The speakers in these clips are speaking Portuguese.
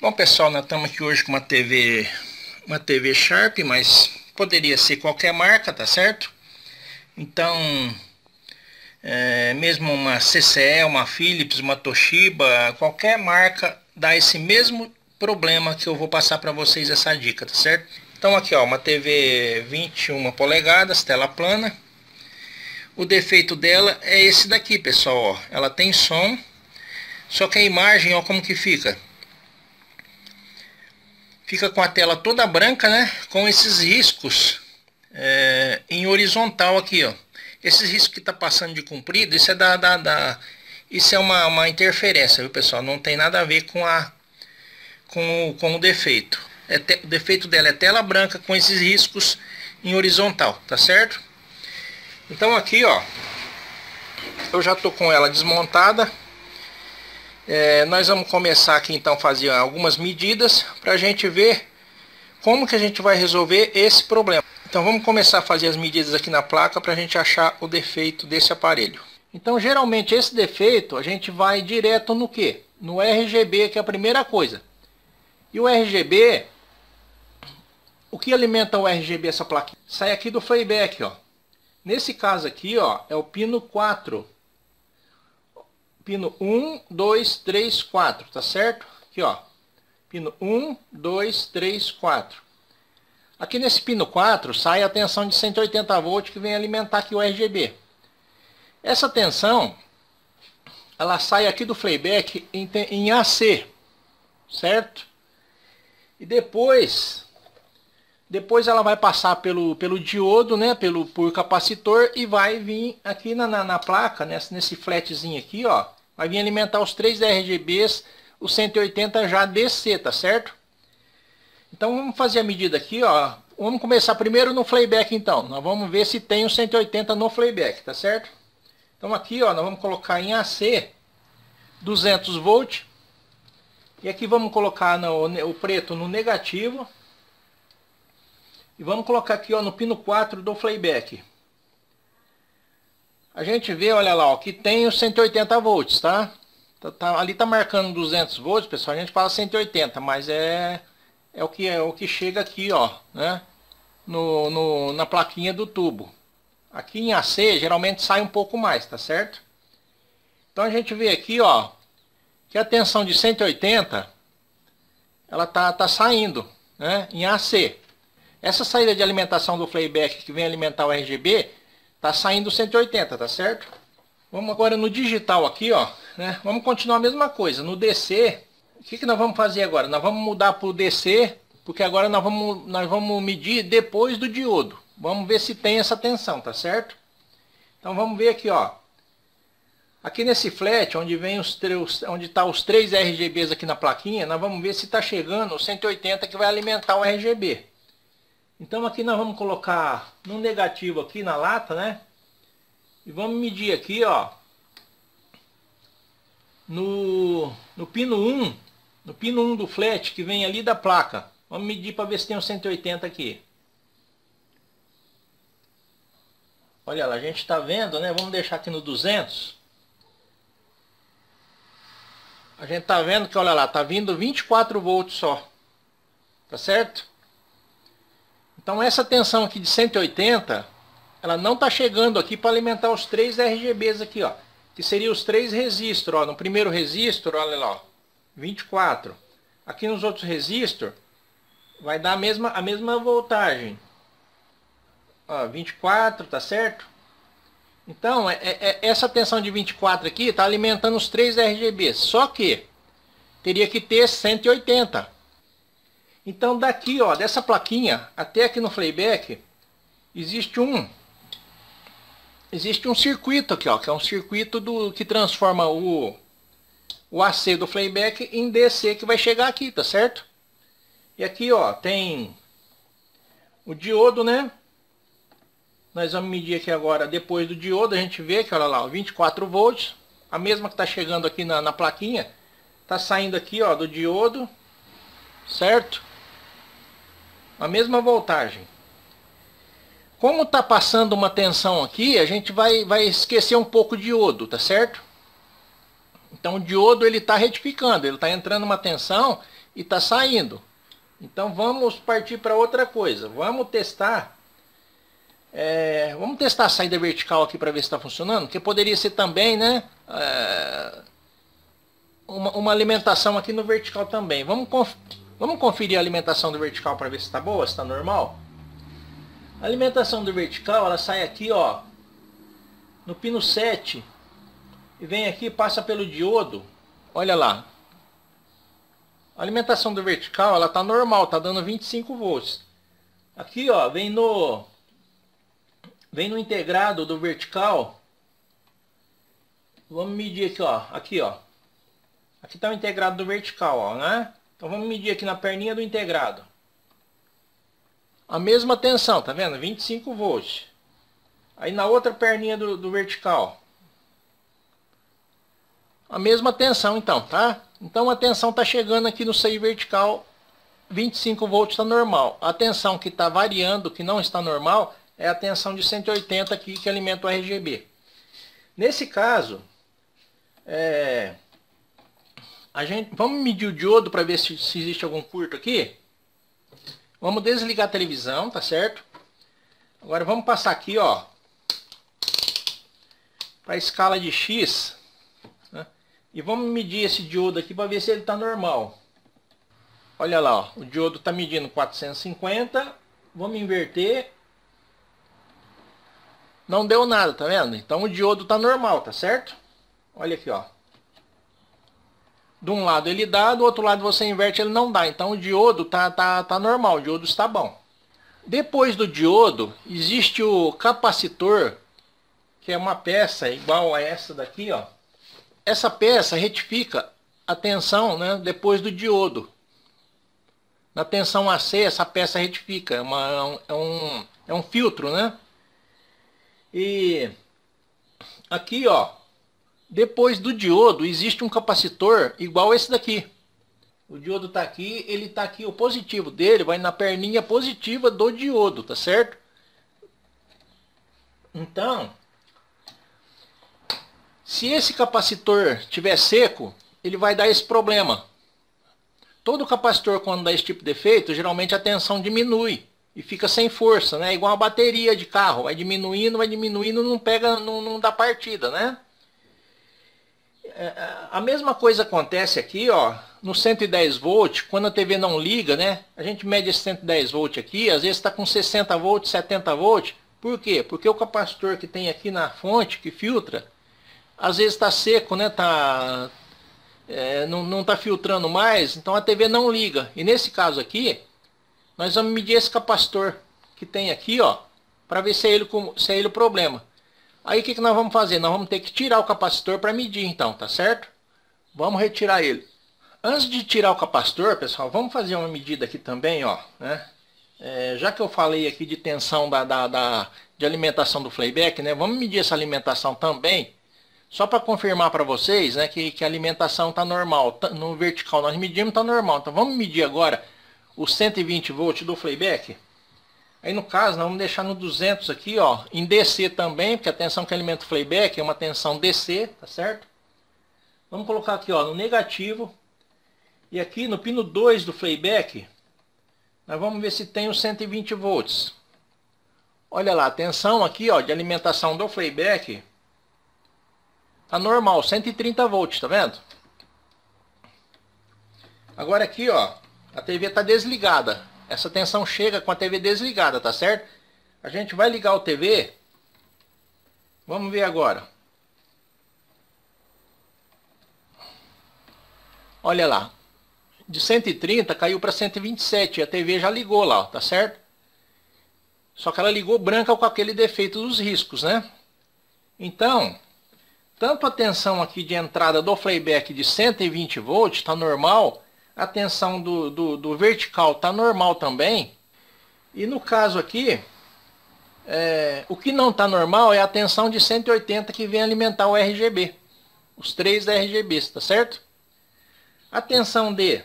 Bom, pessoal, nós estamos aqui hoje com uma TV Sharp, mas poderia ser qualquer marca, tá certo? Então, mesmo uma CCE, uma Philips, uma Toshiba, qualquer marca dá esse mesmo problema que eu vou passar para vocês essa dica, tá certo? Então aqui, ó, uma TV 21 polegadas, tela plana. O defeito dela é esse daqui, pessoal, ó. Ela tem som, só que a imagem, ó, como que fica? Fica com a tela toda branca, né? Com esses riscos em horizontal aqui, ó. Esses riscos que tá passando de comprido, isso é isso é uma interferência, viu, pessoal? Não tem nada a ver com o defeito. O defeito dela é tela branca com esses riscos em horizontal, tá certo? Então aqui, ó, eu já tô com ela desmontada. Nós vamos começar aqui então a fazer algumas medidas para a gente ver como que a gente vai resolver esse problema. Então vamos começar a fazer as medidas aqui na placa para a gente achar o defeito desse aparelho. Então geralmente esse defeito a gente vai direto no que? No RGB, que é a primeira coisa. E o RGB, o que alimenta o RGB essa plaquinha? Sai aqui do playback, ó. Nesse caso aqui, ó, é o pino 4. Pino 1, 2, 3, 4, tá certo? Aqui, ó. Pino 1, 2, 3, 4. Aqui nesse pino 4 sai a tensão de 180 volts que vem alimentar aqui o RGB. Essa tensão, ela sai aqui do playback em AC, certo? E depois ela vai passar pelo diodo, né, por capacitor, e vai vir aqui na placa, nesse flatzinho aqui, ó, vai vir alimentar os 3 RGBs, o 180 já DC, tá certo? Então vamos fazer a medida aqui, ó. Vamos começar primeiro no playback então. Nós vamos ver se tem o 180 no playback, tá certo? Então aqui, ó, nós vamos colocar em AC 200 volts. E aqui vamos colocar o preto no negativo. E vamos colocar aqui, ó, no pino 4 do playback. A gente vê, olha lá, ó, que tem os 180 volts, tá? Ali tá marcando 200 volts, pessoal. A gente fala 180, mas é o que chega aqui, ó, né? Na plaquinha do tubo. Aqui em AC geralmente sai um pouco mais, tá certo? Então a gente vê aqui, ó, que a tensão de 180 ela tá saindo, né, em AC. Essa saída de alimentação do playback que vem alimentar o RGB tá saindo 180, tá certo? Vamos agora no digital aqui, ó, né? Vamos continuar a mesma coisa. No DC, o que nós vamos fazer agora? Nós vamos mudar para o DC, porque agora nós vamos medir depois do diodo. Vamos ver se tem essa tensão, tá certo? Então vamos ver aqui, ó. Aqui nesse flat, onde está os 3 RGBs aqui na plaquinha, nós vamos ver se está chegando o 180 que vai alimentar o RGB. Então aqui nós vamos colocar no negativo aqui na lata, né? E vamos medir aqui, ó. No pino 1, no pino 1 do flat, que vem ali da placa. Vamos medir para ver se tem um 180 aqui. Olha lá, a gente está vendo, né? Vamos deixar aqui no 200. A gente está vendo que, olha lá, tá vindo 24 volts só. Tá certo? Então essa tensão aqui de 180, ela não está chegando aqui para alimentar os 3 RGBs aqui, ó. Que seriam os 3 resistores, ó. No primeiro resistor, olha lá, ó, 24. Aqui nos outros resistores, vai dar a mesma voltagem. Ó, 24, tá certo? Então, essa tensão de 24 aqui está alimentando os 3 RGBs. Só que teria que ter 180. Então daqui, ó, dessa plaquinha até aqui no playback, existe um circuito aqui, ó, que é um circuito que transforma o AC do playback em DC, que vai chegar aqui, tá certo? E aqui, ó, tem o diodo, né? Nós vamos medir aqui agora, depois do diodo, a gente vê que, olha lá, 24 volts, a mesma que está chegando aqui na plaquinha, está saindo aqui, ó, do diodo, certo? A mesma voltagem. Como está passando uma tensão aqui, a gente vai esquecer um pouco de diodo, tá certo? Então o diodo ele está retificando, ele está entrando uma tensão e está saindo. Então vamos partir para outra coisa. Vamos testar a saída vertical aqui para ver se está funcionando, que poderia ser também, né, uma alimentação aqui no vertical também. Vamos conferir a alimentação do vertical para ver se está boa, se está normal. A alimentação do vertical, ela sai aqui, ó, no pino 7 e vem aqui, passa pelo diodo. Olha lá. A alimentação do vertical, ela tá normal, tá dando 25 volts. Aqui, ó, vem no integrado do vertical. Vamos medir aqui, ó. Aqui, ó. Aqui tá o integrado do vertical, ó, né? Então vamos medir aqui na perninha do integrado. A mesma tensão, tá vendo? 25 volts. Aí na outra perninha do vertical. A mesma tensão então, tá? Então a tensão tá chegando aqui no seio vertical, 25 volts está normal. A tensão que está variando, que não está normal, é a tensão de 180 aqui que alimenta o RGB. Nesse caso, vamos medir o diodo para ver se existe algum curto aqui. Vamos desligar a televisão, tá certo? Agora vamos passar aqui, ó, para a escala de X, né? E vamos medir esse diodo aqui para ver se ele está normal. Olha lá, ó, o diodo está medindo 450. Vamos inverter. Não deu nada, tá vendo? Então o diodo está normal, tá certo? Olha aqui, ó. De um lado ele dá, do outro lado você inverte, ele não dá. Então o diodo tá normal, o diodo está bom. Depois do diodo, existe o capacitor, que é uma peça igual a essa daqui, ó. Essa peça retifica a tensão, né, depois do diodo. Na tensão AC, essa peça retifica, é um filtro, né? E aqui, ó, depois do diodo, existe um capacitor igual esse daqui. O diodo está aqui, ele está aqui, o positivo dele vai na perninha positiva do diodo, tá certo? Então, se esse capacitor estiver seco, ele vai dar esse problema. Todo capacitor, quando dá esse tipo de efeito, geralmente a tensão diminui e fica sem força, né? Igual a bateria de carro, vai diminuindo, não pega, não dá partida, né? A mesma coisa acontece aqui, ó, no 110 volts, quando a TV não liga, né? A gente mede esse 110 volts aqui, às vezes está com 60 volts, 70 volts. Por quê? Porque o capacitor que tem aqui na fonte, que filtra, às vezes está seco, né? Não está filtrando mais, então a TV não liga. E nesse caso aqui, nós vamos medir esse capacitor que tem aqui, ó, para ver se é ele o problema. Aí o que nós vamos fazer? Nós vamos ter que tirar o capacitor para medir então, tá certo? Vamos retirar ele. Antes de tirar o capacitor, pessoal, vamos fazer uma medida aqui também, ó, né? Já que eu falei aqui de tensão de alimentação do playback, né? Vamos medir essa alimentação também, só para confirmar para vocês, né, que a alimentação está normal. No vertical nós medimos, está normal. Então vamos medir agora os 120 volts do playback. Aí no caso, nós vamos deixar no 200 aqui, ó, em DC também, porque a tensão que alimenta o playback é uma tensão DC, tá certo? Vamos colocar aqui, ó, no negativo. E aqui no pino 2 do playback, nós vamos ver se tem os 120 volts. Olha lá, a tensão aqui, ó, de alimentação do playback tá normal, 130 volts, tá vendo? Agora aqui, ó, a TV tá desligada. Essa tensão chega com a TV desligada, tá certo? A gente vai ligar o TV. Vamos ver agora. Olha lá. De 130 caiu para 127. E a TV já ligou lá, ó, tá certo? Só que ela ligou branca com aquele defeito dos riscos, né? Então, tanto a tensão aqui de entrada do playback de 120 volts está normal. A tensão do vertical está normal também. E no caso aqui, o que não está normal é a tensão de 180 que vem alimentar o RGB. Os três RGBs, tá certo? A tensão de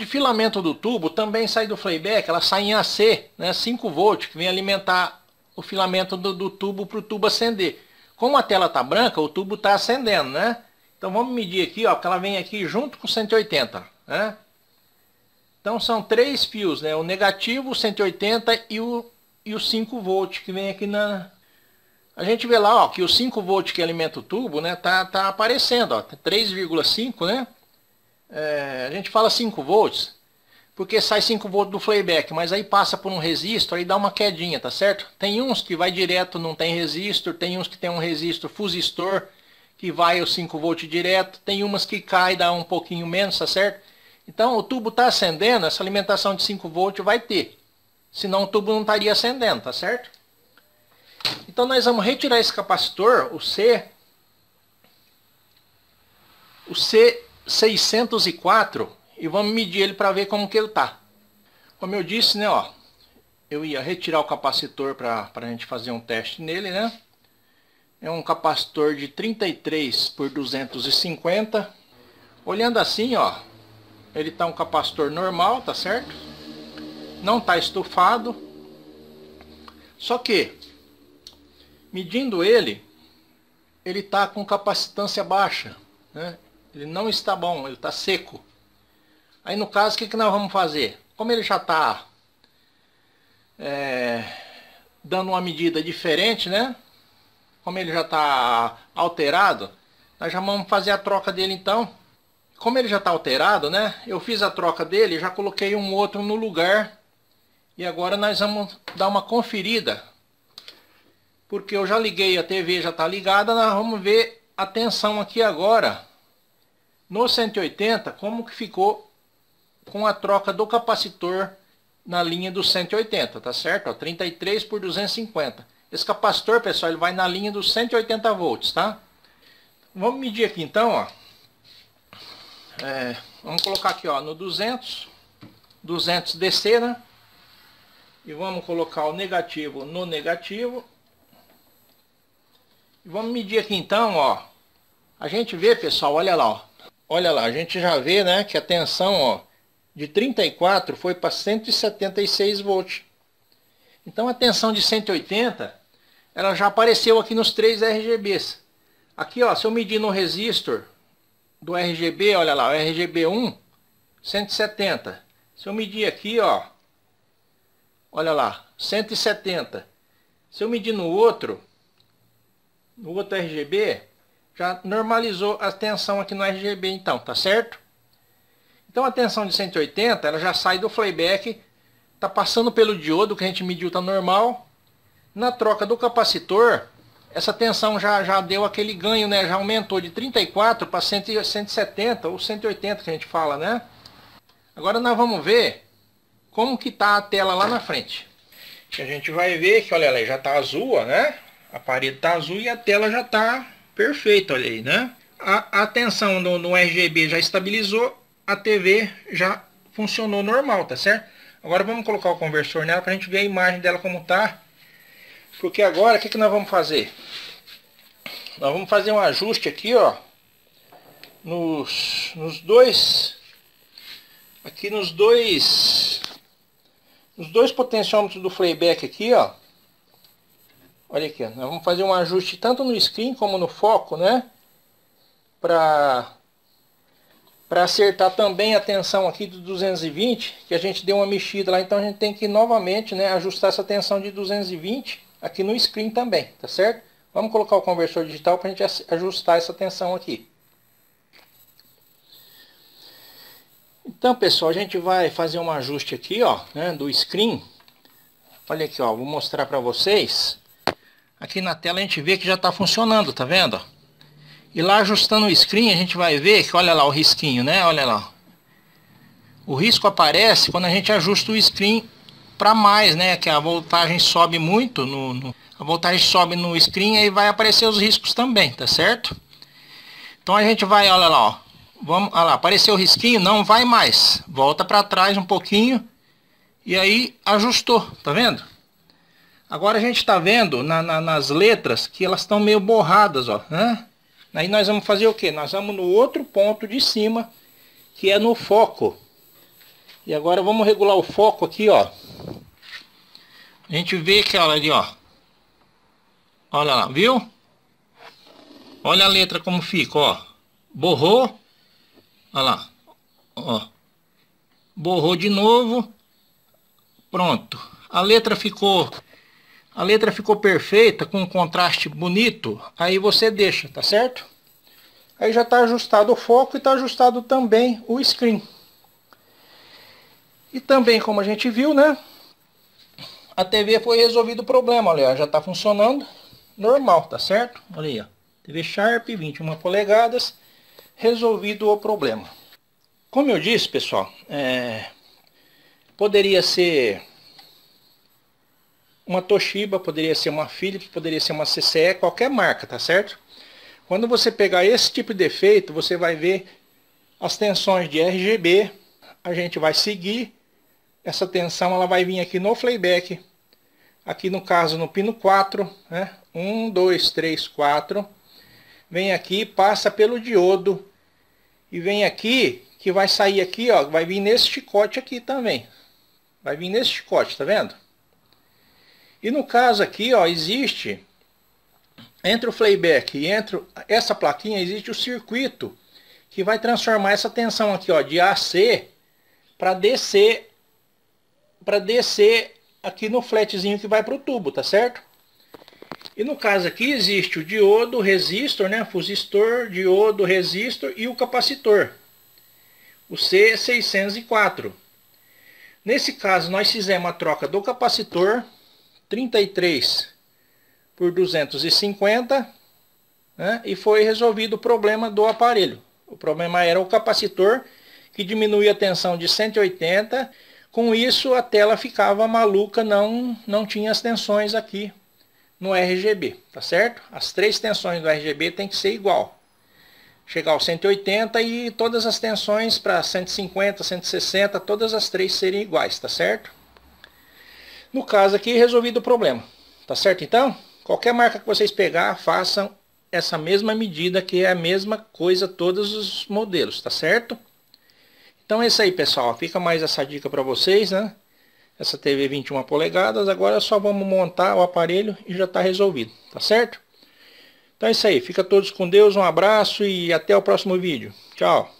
filamento do tubo também sai do playback, ela sai em AC, né, 5 volts, que vem alimentar o filamento do tubo para o tubo acender. Como a tela tá branca, o tubo tá acendendo, né? Então vamos medir aqui, ó, que ela vem aqui junto com 180, né? Então são 3 fios, né? O negativo, o 180 e o 5 volt que vem aqui na... A gente vê lá, ó, que o 5 volt que alimenta o tubo, né, tá aparecendo, ó, 3,5, né? A gente fala 5 volts porque sai 5 volts do playback, mas aí passa por um resistor e dá uma quedinha, tá certo? Tem uns que vai direto, não tem resistor, tem uns que tem um resistor fusistor que vai o 5 volts direto, tem umas que cai, dá um pouquinho menos, tá certo? Então o tubo tá acendendo, essa alimentação de 5 volts vai ter. Senão o tubo não estaria acendendo, tá certo? Então nós vamos retirar esse capacitor, o C604, e vamos medir ele para ver como que ele tá. Como eu disse, né, ó, eu ia retirar o capacitor para a gente fazer um teste nele, né? É um capacitor de 33 por 250. Olhando assim, ó, ele tá um capacitor normal, tá certo? Não tá estufado. Só que medindo ele tá com capacitância baixa, né? Ele não está bom, ele está seco. Aí no caso, o que nós vamos fazer? Como ele já está dando uma medida diferente, né? Como ele já está alterado, nós já vamos fazer a troca dele então. Como ele já está alterado, né? Eu fiz a troca dele, já coloquei um outro no lugar. E agora nós vamos dar uma conferida. Porque eu já liguei, a TV já está ligada, nós vamos ver a tensão aqui agora. No 180, como que ficou com a troca do capacitor na linha do 180, tá certo? Ó, 33 por 250. Esse capacitor, pessoal, ele vai na linha dos 180 volts, tá? Vamos medir aqui então, ó. Vamos colocar aqui, ó, no 200 DC, né? E vamos colocar o negativo no negativo. E vamos medir aqui então, ó. A gente vê, pessoal, olha lá, ó. Olha lá, a gente já vê, né, que a tensão, ó, de 34 foi para 176 volts. Então a tensão de 180, ela já apareceu aqui nos 3 RGBs. Aqui, ó, se eu medir no resistor do RGB, olha lá, o RGB1, 170. Se eu medir aqui, ó, olha lá, 170. Se eu medir no outro RGB, já normalizou a tensão aqui no RGB então, tá certo? Então a tensão de 180, ela já sai do playback, tá passando pelo diodo que a gente mediu, tá normal. Na troca do capacitor, essa tensão já deu aquele ganho, né? Já aumentou de 34 para 170 ou 180 que a gente fala, né? Agora nós vamos ver como que tá a tela lá na frente. A gente vai ver que, olha lá, já tá azul, ó, né? A parede tá azul e a tela já tá perfeita, olha aí, né? A tensão no RGB já estabilizou, a TV já funcionou normal, tá certo? Agora vamos colocar o conversor nela para a gente ver a imagem dela como tá. Porque agora, o que nós vamos fazer? Nós vamos fazer um ajuste aqui, ó, nos dois potenciômetros do playback aqui, ó. Olha aqui, ó, nós vamos fazer um ajuste tanto no screen como no foco, né? Para acertar também a tensão aqui do 220, que a gente deu uma mexida lá, então a gente tem que novamente, né, ajustar essa tensão de 220 aqui no screen também, tá certo? Vamos colocar o conversor digital para a gente ajustar essa tensão aqui. Então, pessoal, a gente vai fazer um ajuste aqui, ó, né, do screen. Olha aqui, ó, vou mostrar para vocês. Aqui na tela a gente vê que já está funcionando, tá vendo? E lá ajustando o screen a gente vai ver que, olha lá o risquinho, né? Olha lá. O risco aparece quando a gente ajusta o screen para mais, né? Que a voltagem sobe muito, a voltagem sobe no screen, aí vai aparecer os riscos também, tá certo? Então a gente vai, olha lá, ó. Vamos, olha lá, apareceu o risquinho, não vai mais. Volta para trás um pouquinho e aí ajustou, tá vendo? Agora a gente está vendo nas letras que elas estão meio borradas, ó, né? Aí nós vamos fazer o que? Nós vamos no outro ponto de cima, que é no foco. E agora vamos regular o foco aqui, ó. A gente vê que, olha ali, ó. Olha lá, viu? Olha a letra como fica, ó. Borrou. Olha lá. Ó. Borrou de novo. Pronto. A letra ficou perfeita, com um contraste bonito. Aí você deixa, tá certo? Aí já está ajustado o foco e está ajustado também o screen. E também, como a gente viu, né? A TV foi resolvido o problema, olha, já está funcionando normal, tá certo? Olha aí, ó. TV Sharp, 21 polegadas, resolvido o problema. Como eu disse, pessoal, poderia ser uma Toshiba, poderia ser uma Philips, poderia ser uma CCE, qualquer marca, tá certo? Quando você pegar esse tipo de defeito, você vai ver as tensões de RGB, a gente vai seguir. Essa tensão ela vai vir aqui no playback, aqui no caso no pino 4, né? 1, 2, 3, 4. Vem aqui, passa pelo diodo e vem aqui, que vai sair aqui, ó, vai vir nesse chicote aqui também. Vai vir nesse chicote, tá vendo? E no caso aqui, ó, existe, entre o playback e entre essa plaquinha, existe o circuito que vai transformar essa tensão aqui, ó, de AC para descer aqui no flatzinho que vai para o tubo, tá certo? E no caso aqui existe o diodo, o resistor, né? Fusistor, diodo, resistor e o capacitor. O C604. Nesse caso nós fizemos a troca do capacitor 33 por 250, né? E foi resolvido o problema do aparelho. O problema era o capacitor que diminuía a tensão de 180. Com isso a tela ficava maluca, não tinha as tensões aqui no RGB, tá certo? As três tensões do RGB tem que ser igual. Chegar ao 180 e todas as tensões para 150, 160, todas as três serem iguais, tá certo? No caso aqui, resolvido o problema, tá certo então? Qualquer marca que vocês pegar, façam essa mesma medida, que é a mesma coisa todos os modelos, tá certo? Então é isso aí, pessoal. Fica mais essa dica para vocês, né? Essa TV 21 polegadas. Agora só vamos montar o aparelho e já está resolvido, tá certo? Então é isso aí. Fica todos com Deus. Um abraço e até o próximo vídeo. Tchau.